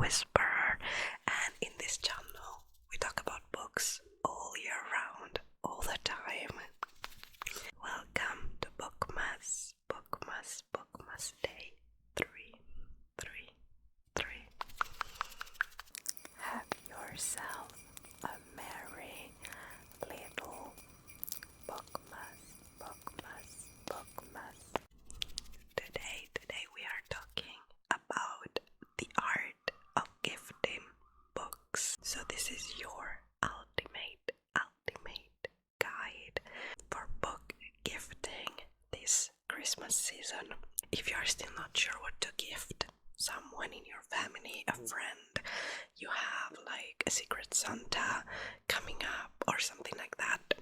whisperer, and in this channel we talk about books all year round, all the time. Welcome to BOOKMAS, BOOKMAS, BOOKMAS Day 3. Have yourself a merry little BOOKMAS, BOOKMAS, BOOKMAS. Today we are talking about the art of gifting books. So this is your ultimate guide for book gifting this Christmas season. If you are still not sure what to gift someone in your family, a friend, you have like a secret Santa coming up or something like that,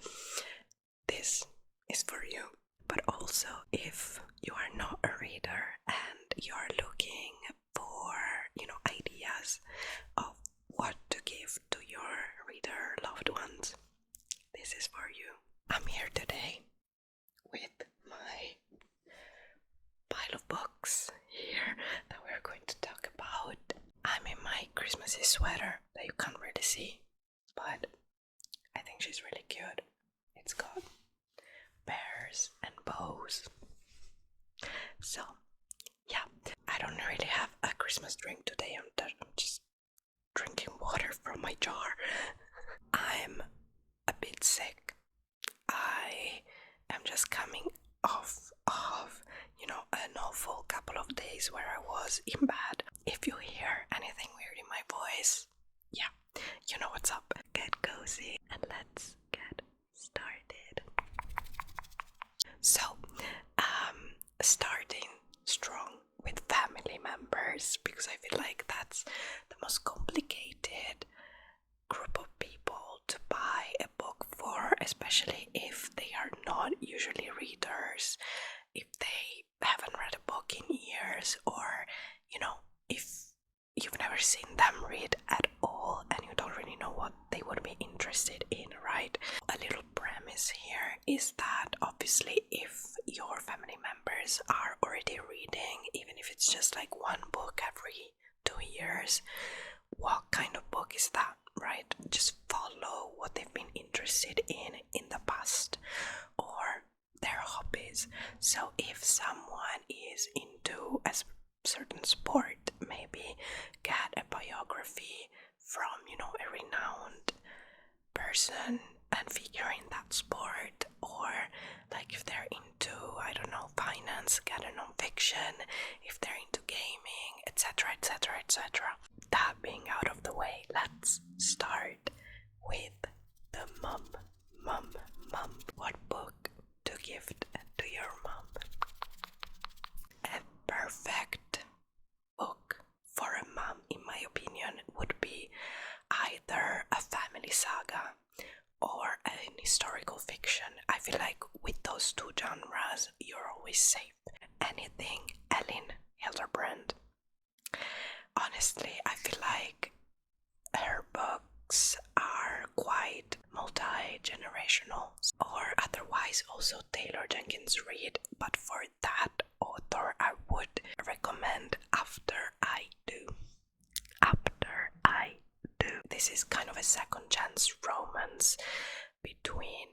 this is for you. But also, if you are not a reader and you are looking for, ideas of what to give to your reader loved ones, this is for you. I'm here today with my pile of books here that we're going to talk about. I'm in my Christmassy sweater that you can't really see, but I think she's really cute. It's got bears and bows. So yeah, I don't really have a Christmas drink today. I'm just drinking water from my jar. I'm a bit sick. I am just coming off of, an awful couple of days where I was in bed. If you hear anything weird in my voice, yeah, you know what's up. Get cozy and let's get started. So, starting strong with family members, because I feel like that's the most complicated group of people to buy a book for, especially if they are not usually readers, if they haven't read a book in years, or if you've never seen them read at all and you don't really know what they would be interested in, right? A little premise here is that obviously if your family members are already reading, even if it's just like one book every 2 years, what kind of book is that, right? Just follow what they've been interested in the past, or their hobbies. So if someone is into a certain sport, maybe get a biography from, a renowned person and figure in that sport, or like if they're into, I don't know, finance, get a non-fiction, if they're into gaming, etc. That being out of the way, let's start with the mum. What book to gift to your mum? A perfect book for a mum, in my opinion, would be either a family saga or an historical fiction. I feel like with those two genres, you're always safe. Anything Ellen Hilderbrand. Honestly, I feel like her books are quite multi-generational, or otherwise also Taylor Jenkins Reid, but for that author I would recommend After I Do. This is kind of a second chance romance between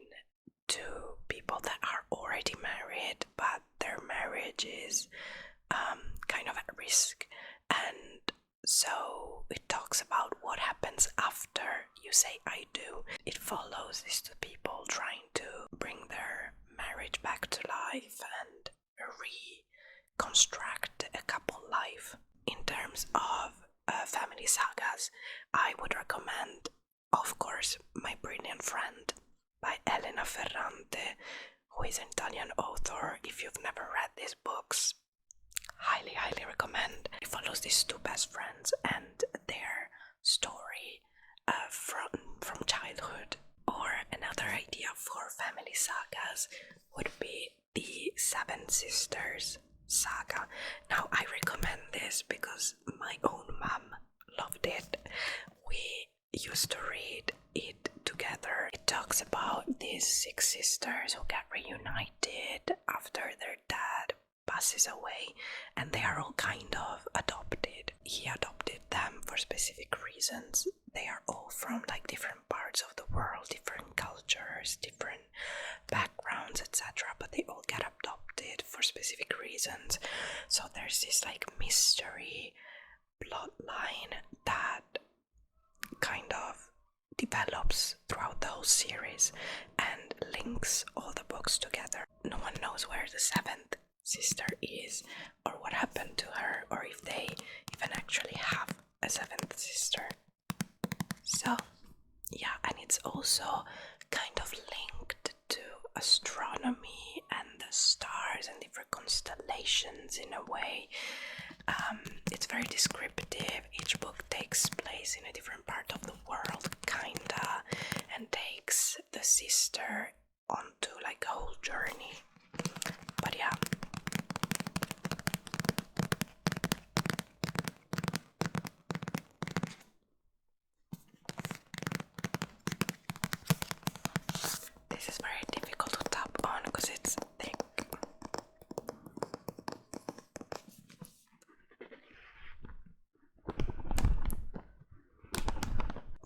two people that are already married, but their marriage is kind of at risk, and so it talks about what happens after you say I do. It follows these two people trying to bring their marriage back to life and reconstruct a couple life. In terms of family sagas, I would recommend, of course, My Brilliant Friend by Elena Ferrante, who is an Italian author. If you've never read these books, highly recommend. It follows these two best friends and their story from childhood. Or another idea for family sagas would be the Seven Sisters saga. Now I recommend this because my own mum loved it. We used to read it together. It talks about these 6 sisters who get reunited after their dad passes away, and they are all kind of adopted. He adopted them for specific reasons. They are all from like different parts of the world, different cultures, different backgrounds, etc. But they all get adopted for specific reasons. So there's this like mystery plotline that kind of develops throughout the whole series and links all the books together. No one knows where the seventh sister is, or what happened to her, or if they even actually have a seventh sister. So yeah, and it's also kind of linked to astronomy and the stars and different constellations in a way. It's very descriptive. Each book takes place in a different part of the world, kinda, and takes the sister onto like a whole journey. But yeah. This is very difficult to tap on because it's thick.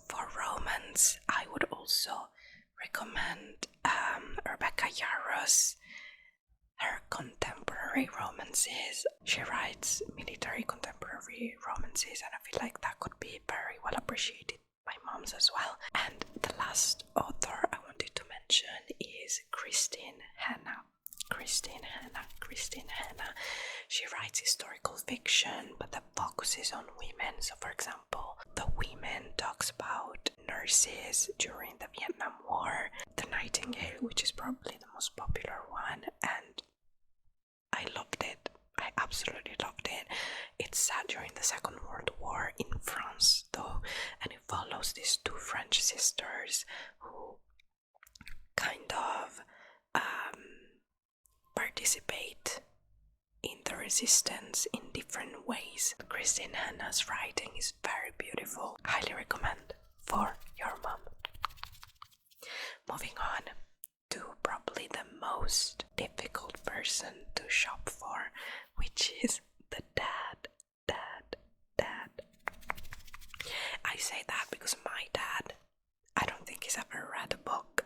For romance, I would also recommend Rebecca Yarros, her contemporary romances. She writes military contemporary romances, and I feel like that could be very well appreciated by moms as well. And the last author I wanted to mention is Christine Hanna. Christine Hanna. She writes historical fiction, but that focuses on women. So for example, The Women talks about nurses during the Vietnam War, The Nightingale, which is probably the most popular one, and I loved it. I absolutely loved it. It's set during the Second World War in France though, and it follows these two French sisters who kind of participate in the resistance in different ways. Christine Hanna's writing is very beautiful. Highly recommend for your mom. Moving on to probably the most difficult person to shop for, which is the dad. I say that because my dad, I don't think he's ever read a book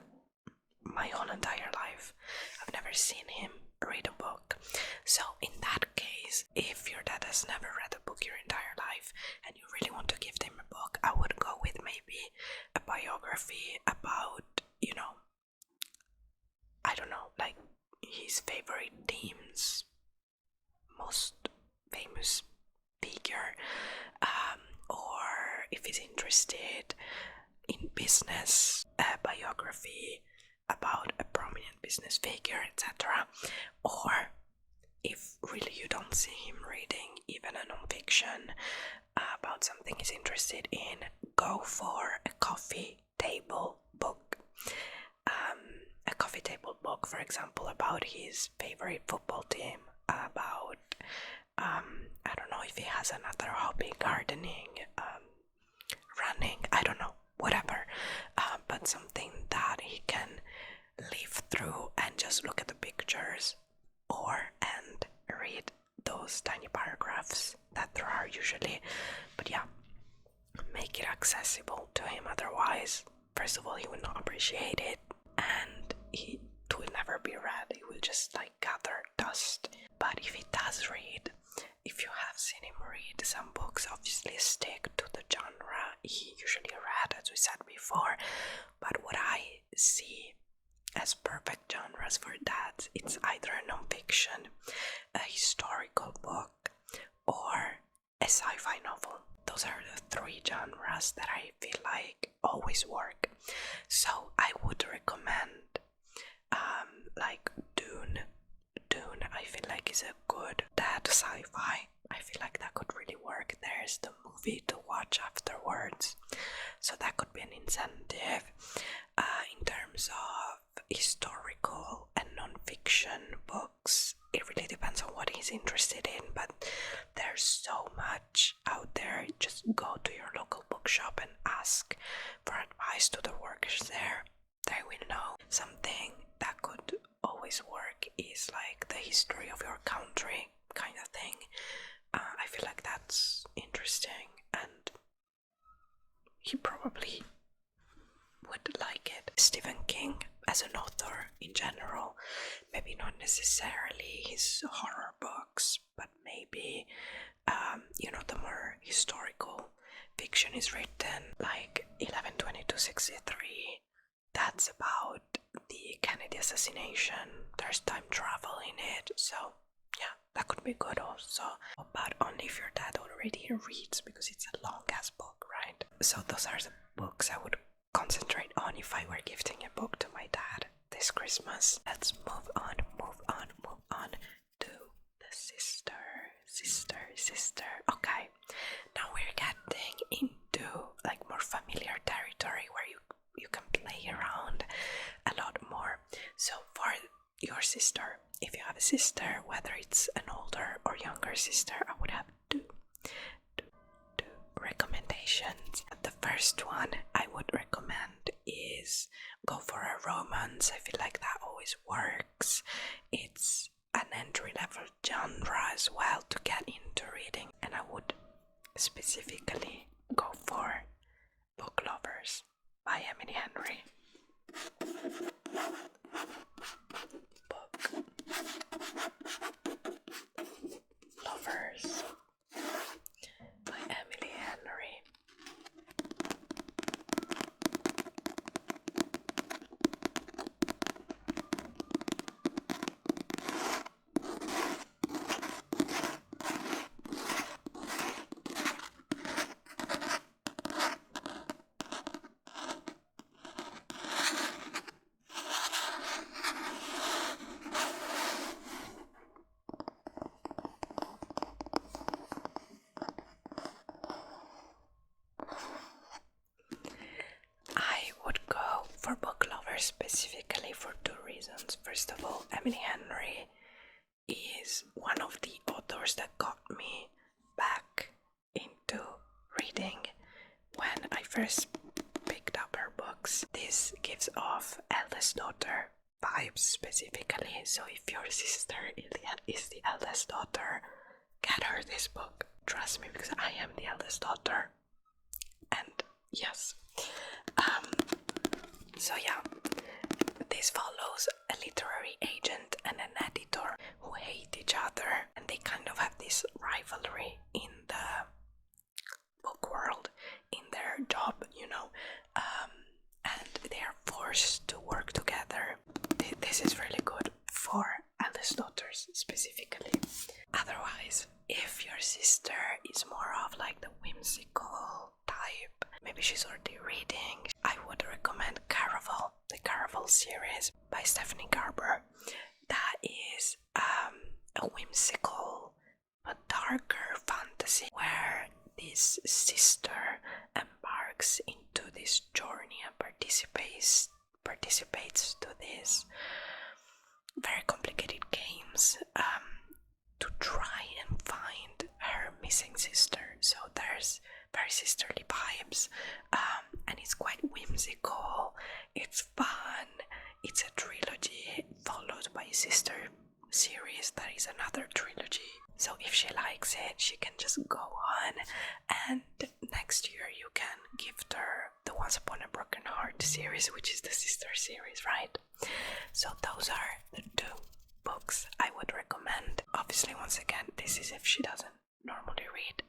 my whole entire life. I've never seen him read a book. So in that case, if your dad has never read a book your entire life and you really want to give them a book, I would go with maybe a biography about, you know, I don't know, like his favorite teams, most famous figure, or if he's interested in business, a biography about a prominent business figure, etc. Or if really you don't see him reading even a non-fiction about something he's interested in, go for a coffee table book. A coffee table book, for example, about his favorite football team, about I don't know if he has another hobby, gardening, running, I don't know, whatever, but something that he can live through and just look at the pictures and read those tiny paragraphs that there are usually. But yeah, make it accessible to him, otherwise first of all he will not appreciate it and it will never be read. It will just like gather dust. But if he does read, if you have seen him read some books, obviously stick to the genre he usually read, as we said before. But what I see as perfect genres for that, it's either a non-fiction, a historical book, or a sci-fi novel. Those are the three genres that I feel like always work. So I would recommend like Dune. I feel like is a good dad sci-fi. I feel like that could really work. There's the movie to watch afterwards, so that could be an incentive. In terms of historical and non-fiction books, it really depends on what he's interested in, but there's so much out there. Just go to your local bookshop and ask for advice to the workers there. They will know. Something that could always work is like the history of your country kind of thing. I feel like that's interesting, and he probably would like it. Stephen King as an author in general, maybe not necessarily his horror books, but maybe the more historical fiction is written, like 11/22/63. That's about the Kennedy assassination. There's time travel in it, so yeah, that could be good also. But only if your dad already reads, because it's a long ass book, right? So those are the books I would concentrate on if I were gifting a book to my dad this Christmas. Let's move on to the sister. Okay, now we're getting into like more familiar territory where you can play around a lot more. So for your sister, if you have a sister, whether it's an older or younger sister, I would have two recommendations. The first one I would recommend is go for a romance. I feel like that always works. It's an entry-level genre as well to get into reading, and I would specifically go for Book Lovers by Emily Henry. Book Lovers by Emily Henry. For Book Lovers specifically for two reasons. First of all, Emily Henry is one of the authors that got me back into reading when I first picked up her books. This gives off eldest daughter vibes specifically, so if your sister is the eldest daughter, get her this book. Trust me, because I am the eldest daughter. And yes. So yeah, this follows a literary agent and an editor who hate each other, and they kind of have this rivalry in the book world, in their job, and they are forced to work together. This is really good for eldest daughters specifically. Otherwise, if your sister is more of like the whimsical type, maybe she's already reading, I would recommend Caraval, the Caraval series by Stephanie Garber. That is a whimsical but darker fantasy where this sister embarks into this journey and participates to these very complicated games to try and find her missing sister. So there's very sisterly vibes, and it's quite whimsical, it's fun, it's a trilogy followed by a sister series that is another trilogy. So if she likes it, she can just go on, and next year you can gift her the Once Upon a Broken Heart series, which is the sister series, right? So those are the two books I would recommend. Obviously, once again, this is if she doesn't normally read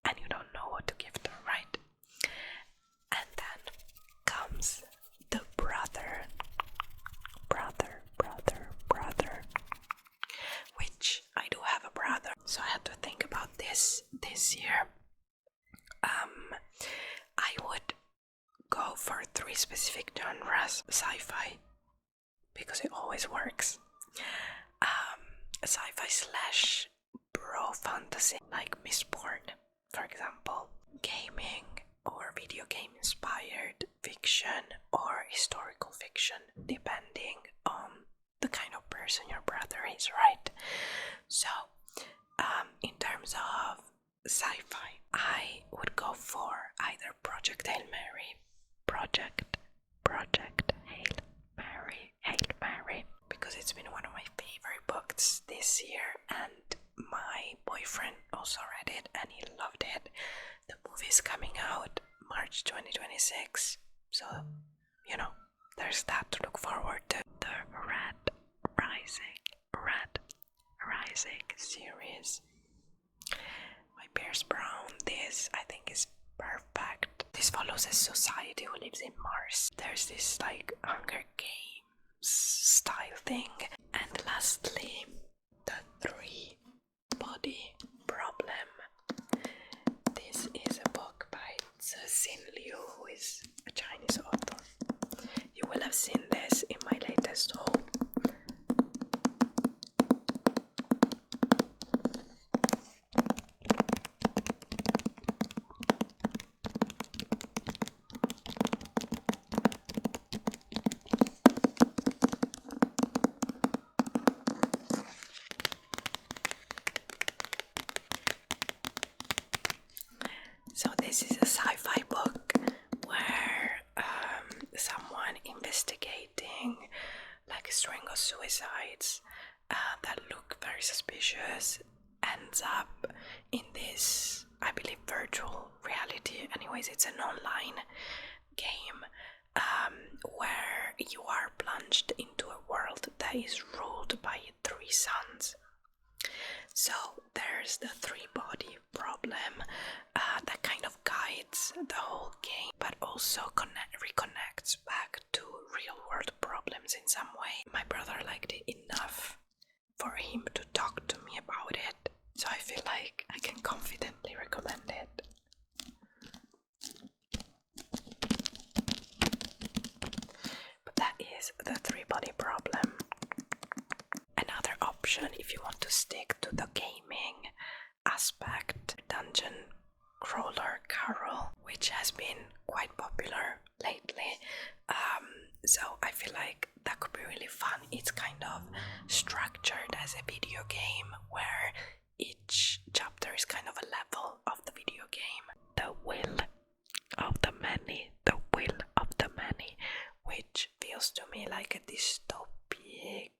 and you don't know what to gift her, right? And then comes the brother, which I do have a brother, so I had to think about this year. I would go for 3 specific genres. Sci-fi, because it always works. Sci-fi slash bro fantasy, like Mistborn, for example. Gaming or video game inspired fiction or historical fiction, depending on the kind of person your brother is, right? So, in terms of sci-fi, I would go for either Project Hail Mary, Project Hail Mary, because it's been one of my favorite books this year, and my boyfriend also read it and he loved it. The movie's coming out March 2026. So, you know, there's that to look forward to. The Red Rising series by Pierce Brown. This, I think, is perfect. This follows a society who lives in Mars. There's this like Hunger Games style thing. And lastly, the three-body problem. This is a book by Cixin Liu, who is a Chinese author. You will have seen this in my latest haul. So this is a sci-fi book where someone investigating like a string of suicides that look very suspicious ends up in this, I believe, virtual reality. Anyways, it's an online game where you are plunged into a world that is ruled by three suns. So there's the three-body problem that kind of guides the whole game, but also reconnects back to real-world problems in some way. My brother liked it enough for him to talk to me about it, so I feel like I can confidently recommend it. But that is the three-body problem. Another option, if you want to stick to the gaming aspect, Dungeon Crawler Carol, which has been quite popular lately. So I feel like that could be really fun. It's kind of structured as a video game where each chapter is kind of a level of the video game. The will of the many, which feels to me like a dystopian,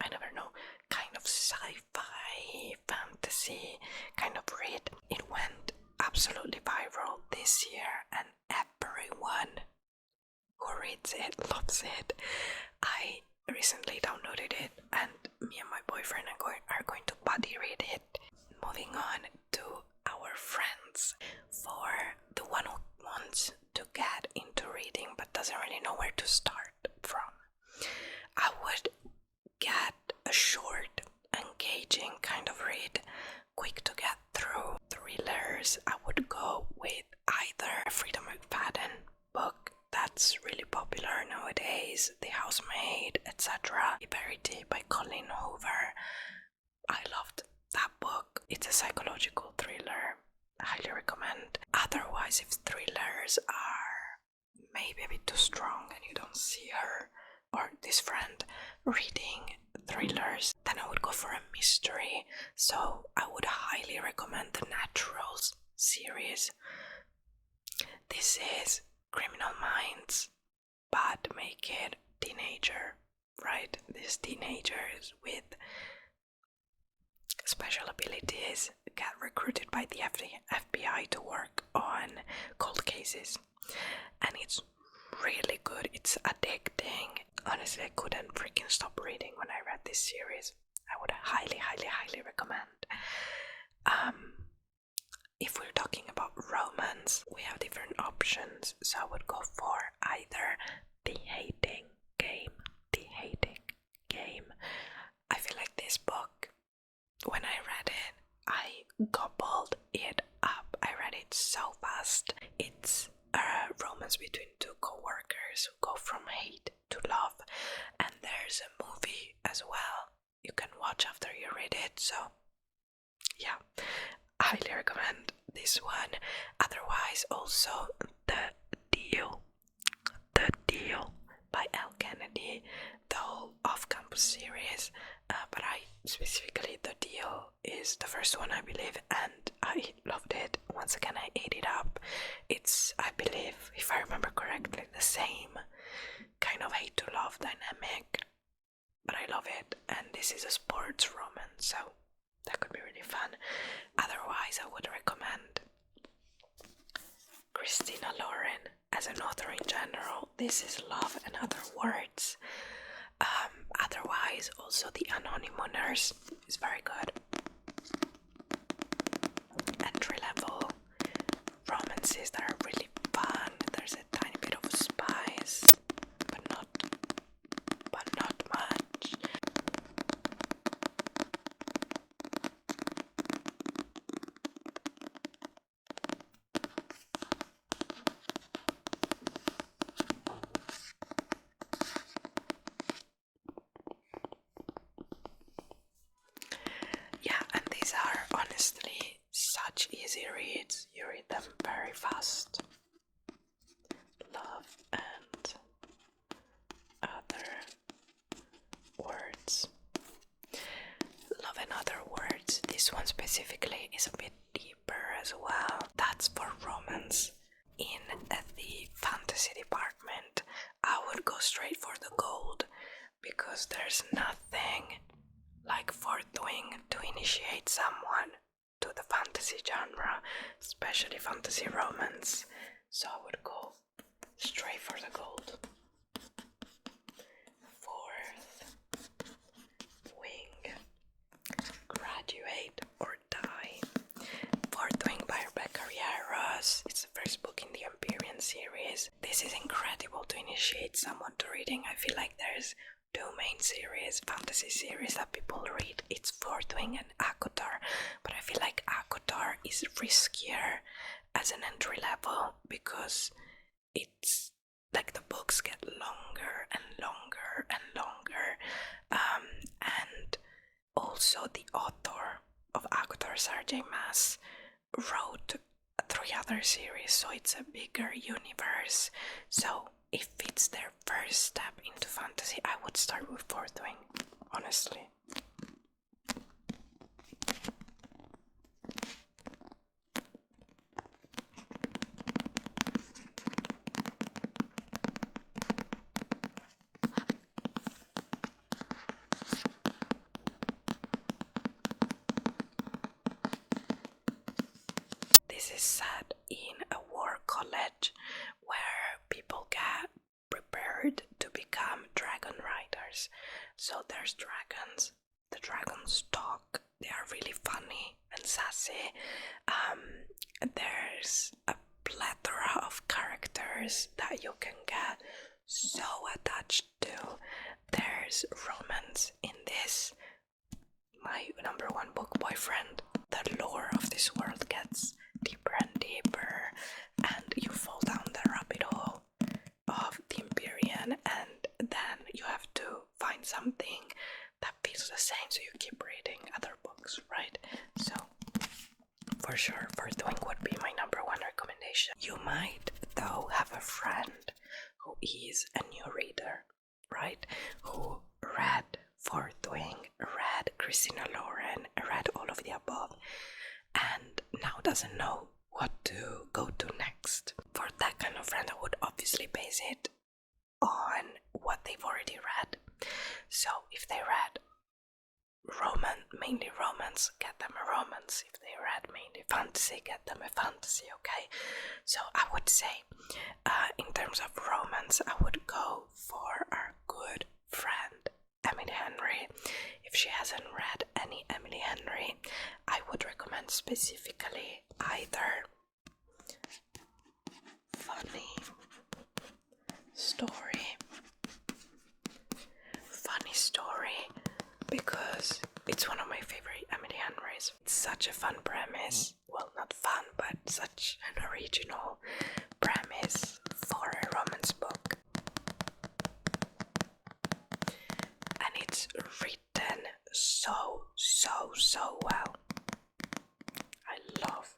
I never know, kind of sci-fi, fantasy kind of read. It went absolutely viral this year and everyone who reads it loves it. I recently downloaded it and me and my boyfriend are going to buddy read it. Moving on to our friends. For the one who wants to get into reading but doesn't really know where to start from, I would get a short, engaging kind of read, quick to get through. Thrillers, I would go with either a Frida McFadden book that's really popular nowadays, The Housemaid, etc. Verity by Colleen Hoover. I loved that book. It's a psychological thriller. I highly recommend. Otherwise, if thrillers are maybe a bit too strong and you don't see her or this friend reading thrillers, then I would go for a mystery. So I would highly recommend the Naturals series. This is Criminal Minds, but make it teenager, right? These teenagers with special abilities get recruited by the FBI to work on cold cases, and it's really good. It's addicting. Honestly, I couldn't freaking stop reading when I read this series. I would highly recommend. If we're talking about romance, we have different options, so I would go for either The Hating Game. I feel like this book, when I read it, I gobbled it up. I read it so fast. It's a romance between two co-workers who go from hate to love, and there's a movie as well you can watch after you read it, so yeah, I highly recommend this one. Otherwise, also The Deal by Elle Kennedy, the whole off-campus series, but specifically The Deal is the first one, I believe, and I loved it. Once again, I ate it up. It's, I believe, if I remember correctly, the same kind of hate to love dynamic, but I love it, and this is a sports romance, so that could be really fun. Otherwise, I would recommend an author in general. This is Love and Other Words. Otherwise, also the Anonymous is very good. Entry level romances that are really fun. There's a tiny bit of spice, but not much. Yeah, and these are honestly such easy reads. You read them very fast. Love and Other Words. Love and Other Words. This one specifically is a bit deeper as well. That's for romance. In the fantasy department, I would go straight for the gold because there's nothing like forthdoing to initiate someone to the fantasy genre, especially fantasy romance. So I would go straight for the gold. Fourth Wing, Graduate or Die. Forthdoing by Rebecca Riaros. It's the first book in the Empyrean series. This is incredible to initiate someone to reading. I feel like there's two main series, fantasy series that people read. It's Forthwing and Akotar, but I feel like Akotar is riskier as an entry level because it's like the books get longer and longer and longer, and also the author of Akotar, Sarjay Maas, wrote 3 other series, so it's a bigger universe. So if it's their first step into fantasy, I would start with Forthwing, honestly. This is set in a war college where people get prepared to become dragon riders. So there's dragons, the dragons talk, they are really funny and sassy. There's a plethora of characters that you can get so attached to. There's romance in this. My number one book, Boyfriend. The lore of this world gets deeper and deeper, and you fall down the rabbit hole of the Empyrean, and then you have to find something that feels the same, so you keep reading other books, right? So for sure, Forthwing would be my number one recommendation. You might though have a friend who is a new reader, right? Who read Forthwing, read Christina Lauren, read all of the above, and now doesn't know what to go to next. For that kind of friend, I would obviously base it on what they've already read. So if they read mainly romance, get them a romance. If they read mainly fantasy, get them a fantasy, okay? So I would say, in terms of romance, I would go for our good friend Emily Henry. If she hasn't read any Emily Henry, I would recommend specifically either Funny Story, because it's one of my favorite Emily Henrys. It's such a fun premise. Well, not fun, but such an original premise for a romance book. And it's written so well. I love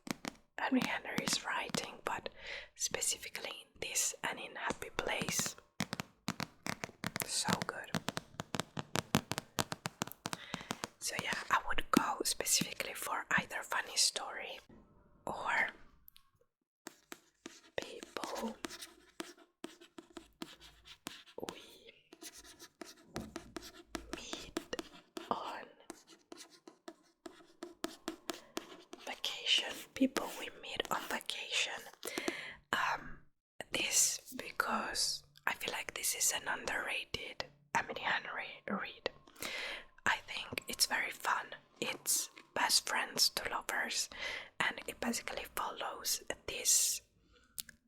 Emily Henry's writing, but specifically in this and in Happy Place. So good. So yeah, I would go specifically for either Funny Story or People We Meet on Vacation. People We Meet on Vacation. This because I feel like this is an underrated Emily Henry read. I think it's very fun. It's best friends to lovers, and it basically follows this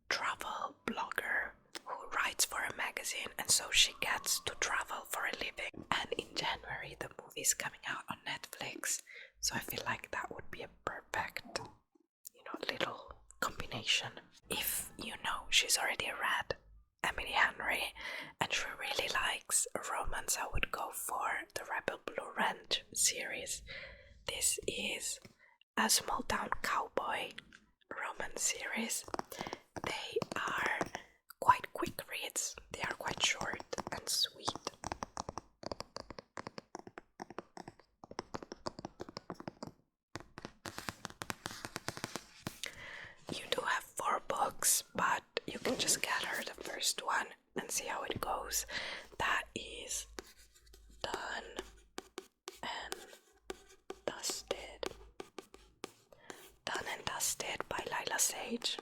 travel blogger who writes for a magazine, and so she gets to travel for a living. And in January the movie is coming out on Netflix, so I feel like that would be a perfect, little combination. If she's already read Emily Henry and she really likes romance, I would go for the Rebel Blue Ranch series. This is a small town cowboy romance series. They are quite quick reads, they are quite short and sweet. You do have 4 books, but you can just gather the first one and see how it goes. That is Done and Dusted. Done and Dusted by Lila Sage.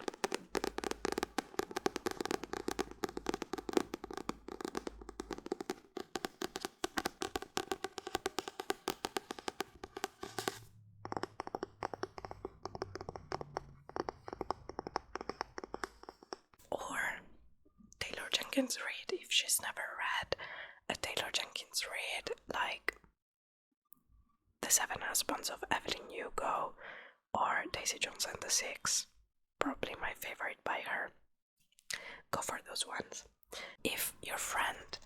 Jenkins read, if she's never read a Taylor Jenkins read, like The 7 Husbands of Evelyn Hugo or Daisy Jones and the Six, probably my favorite by her. Go for those ones. If your friend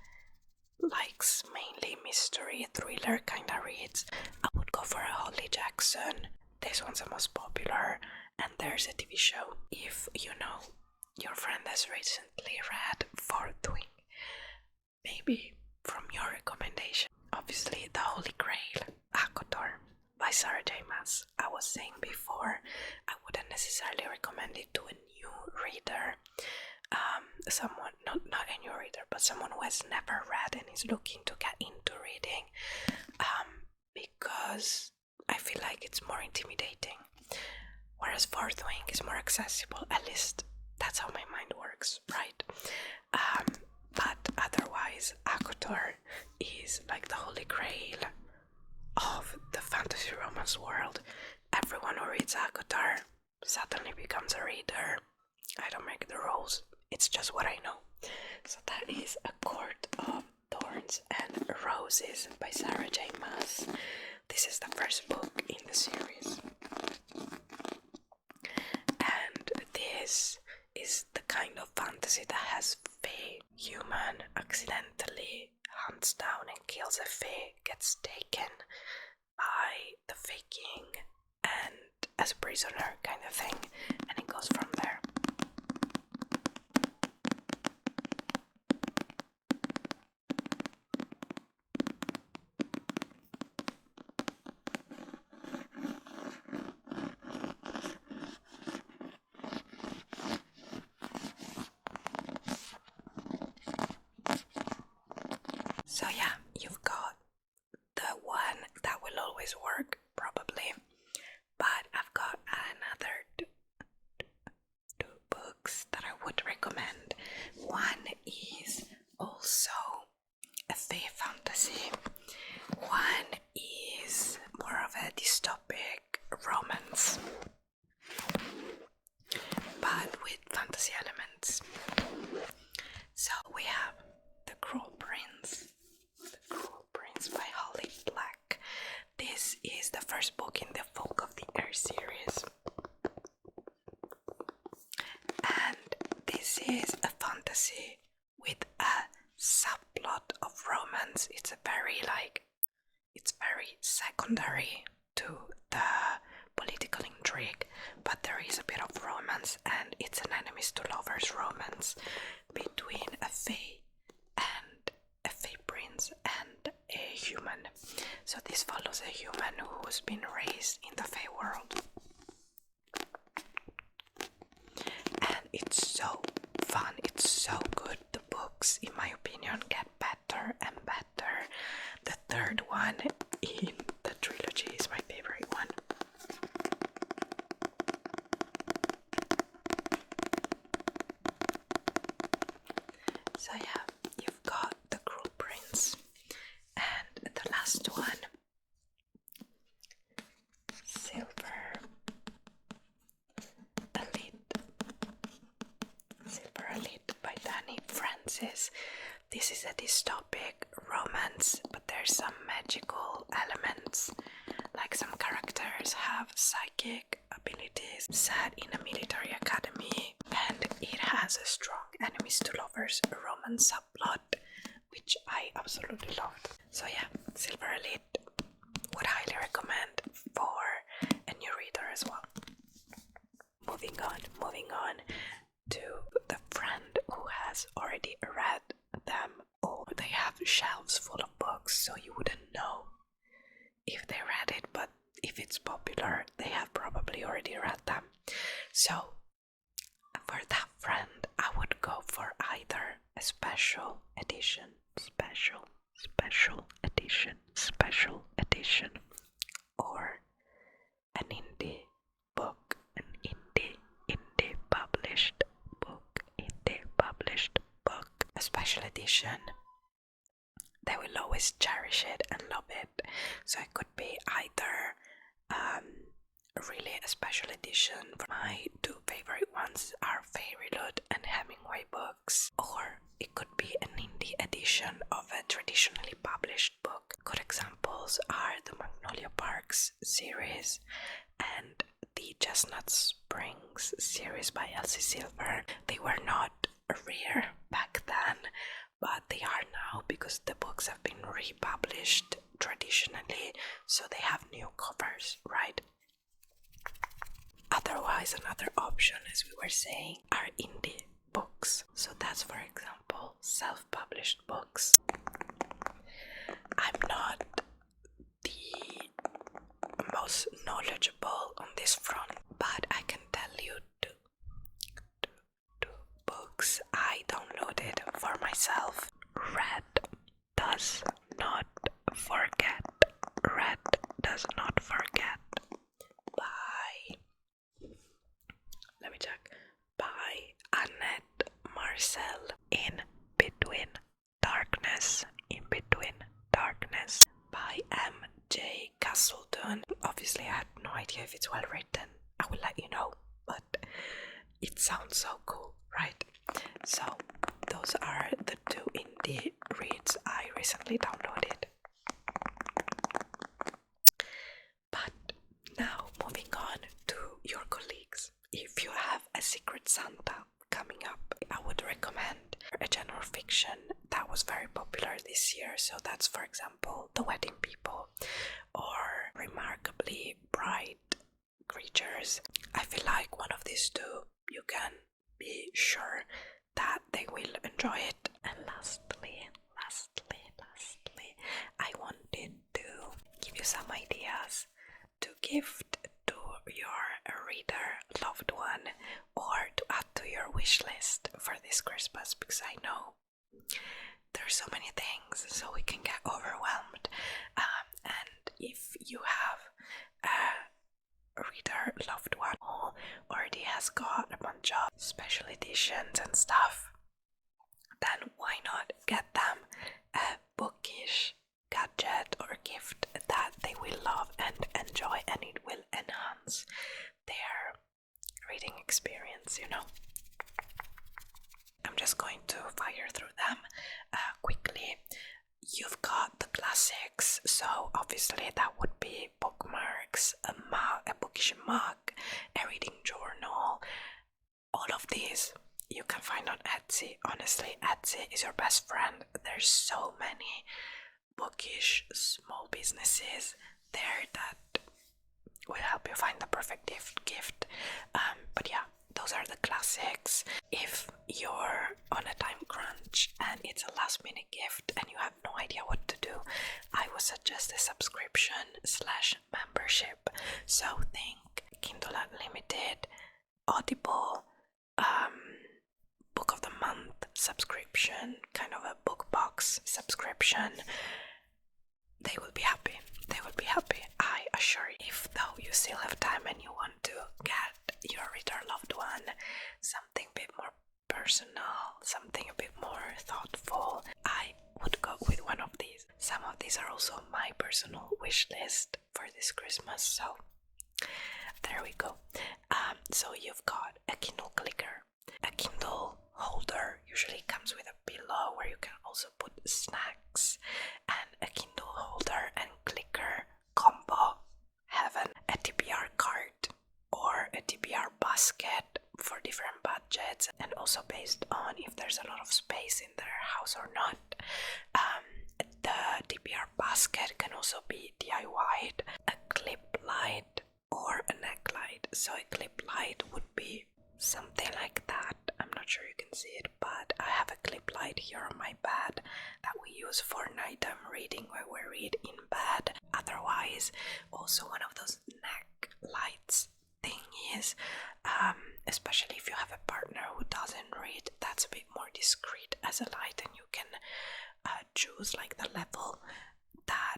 likes mainly mystery, thriller kind of reads, I would go for a Holly Jackson. This one's the most popular, and there's a TV show. If your friend has recently read Fourth Wing, maybe from your recommendation, obviously The Holy Grail, Akotor by Sarah J. Maas. I was saying before, I wouldn't necessarily recommend it to a new reader, someone, not a new reader, but someone who has never read and is looking to get into reading, because I feel like it's more intimidating, whereas Fourth Wing is more accessible, at least that's how my mind works, right? But otherwise, Akotor is like the holy grail of the fantasy romance world. Everyone who reads Akotor suddenly becomes a reader. I don't make the rules, it's just what I know. So that is A Court of Thorns and Roses by Sarah J. Maas. This is the first book in the series. And this is the kind of fantasy that has fae. Human accidentally hunts down and kills a fae, gets taken by the Fae King and as a prisoner kind of thing, and it goes from there. So yeah, you've got the one that will always work, probably, but I've got another two books that I would recommend. One is also a fae fantasy. One is more of a dystopic romance, but with fantasy elements. So we have The Cruel Prince. The Cruel Prince by Holly Black. This is the first book in the Folk of the Air series. And this is a fantasy with a subplot of romance. It's very secondary to the political intrigue, but there is a bit of romance, and it's an enemies to lovers romance between a fae and a fae prince and a human. So this follows a human who's been raised in the fae world, and it's so fun, it's so good. The books, in my opinion, get better and better. The third one in the trilogy is my favorite one. So yeah, you've got The Cruel Prince, and the last one, Silver Elite by Danny Francis. This is a dystopic romance, but there's some magical elements, like some characters have psychic abilities, set in a military academy, and it has a strong enemies to lovers romance subplot, which I absolutely loved. So yeah, Silver Elite would highly recommend for a new reader as well. Moving on to the friend who has already read them. Oh, they have shelves full of books, so you wouldn't know if they read it, but if it's popular, they have probably already read them. So for that friend, I would go for either a special edition, or an indie book, an indie published book. A special edition, they will always cherish it and love it. So it could be either really a special edition. My two favorite ones are Fairy Loot and Hemingway books, or it could be an indie edition of a traditionally published book. Good examples are the Magnolia Parks series and the Chestnut Springs series by Elsie Silver. They were not rare back then, but they are now because the books have been republished traditionally, so they have new covers, right? Otherwise, another option, as we were saying, are indie books. So that's, for example, self-published books. I'm not the most knowledgeable on this front, but I can tell you two books I downloaded for myself. Red Does Not Forget by Annette Marcel. In Between Darkness by M.J. Castleton. Obviously, I had no idea if it's well written. I will let you know, but it sounds so cool, right? So those are the two indie reads I recently downloaded. But now moving on to your colleagues. If you have a Secret Santa coming up, I would recommend a genre fiction that was very popular this year. So that's, for example, The Wedding People or Remarkably Bright Creatures. I feel like one of these two, you can be sure that they will enjoy it. And lastly, I wanted to give you some ideas to gift to your reader loved one or to add to your wish list for this Christmas, because I know there's so many things, so we can get overwhelmed. And if you have a reader loved one who already has got a bunch of special editions and stuff, then why not get them a Bookish gadget or gift that they will love and enjoy, and it will enhance their reading experience, you know. I'm just going to fire through them quickly. You've got the classics, so obviously that would be bookmarks, a Bookish mug, a reading journal. All of these you can find on Etsy. Honestly, Etsy is your best friend. There's so many bookish small businesses there that will help you find the perfect gift. But yeah, those are the classics. If you're on a time crunch and it's a last minute gift and you have no idea what to do, I would suggest a subscription/membership. So think Kindle Unlimited, Audible, Book of the Month subscription, kind of a book box subscription. They will be happy. I assure you. If though you still have time and you want to get your reader loved one something a bit more personal, something a bit more thoughtful, I would go with one of these. Some of these are also my personal wish list for this Christmas, so there we go. So you've got a Kindle clicker, a Kindle holder, usually comes with a pillow where you can also put snacks, and a Kindle holder and clicker combo, heaven. A TBR cart or a TBR basket for different budgets, and also based on if there's a lot of space in their house or not. The TBR basket can also be DIY'd. A clip light or a neck light. So a clip light would be something like that. I'm not sure you can see it, but I have a clip light here on my bed that we use for nighttime reading, where we read in bed. Otherwise, also one of those neck lights thingies, especially if you have a partner who doesn't read, that's a bit more discreet as a light, and you can choose like the level that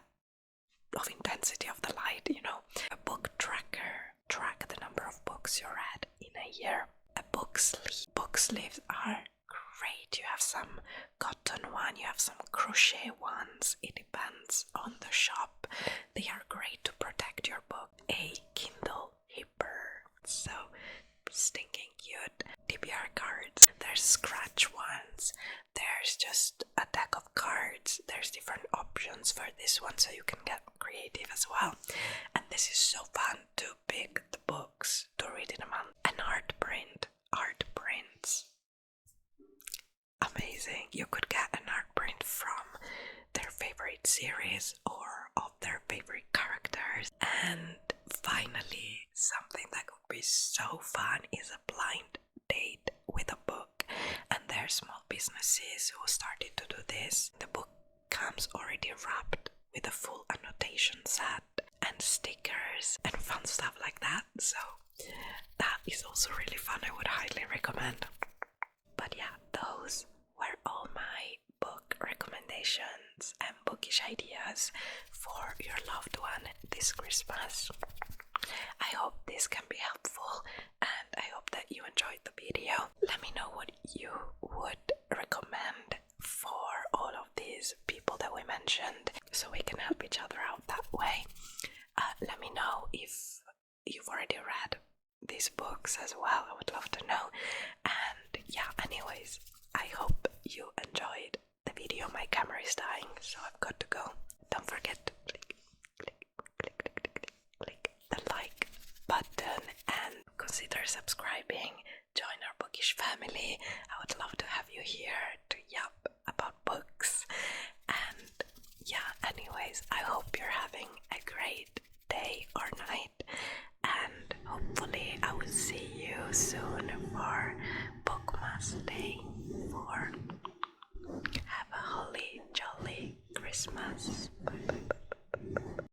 of intensity of the light, you know. A book tracker, track the number of books you read in a year. A book sleeve. Book sleeves are great. You have some cotton one, you have some crochet ones. It depends on the shop. They are great to protect your book. A Kindle hipper. So stinking cute. TBR cards. There's scratch ones. There's just a deck of cards. There's different options for this one, so you can get creative as well. And this is so fun to pick the books to read in a month. An art print. Art prints. Amazing. You could get an art print from their favorite series or of their favorite characters. And finally, something that could be so fun is a blind date with a book. And there are small businesses who started to do this. The book comes already wrapped with a full annotation set and stickers and fun stuff like that. So that is also really fun. I would highly recommend. But yeah, those were all my book recommendations and bookish ideas for your loved one this Christmas. I hope this can be helpful, and I hope that you enjoyed the video. Let me know what you would recommend for all of these people that we mentioned, so we can help each other out that way. Let me know if you've already read these books as well. I would love to know. And yeah, anyways, I hope you enjoyed the video. My camera is dying, so I've got to go. Don't forget to click the like button and consider subscribing. Join our bookish family. I would love to have you here to yap about books. And yeah, anyways, I hope you're having a great day or night, and hopefully I will see you soon.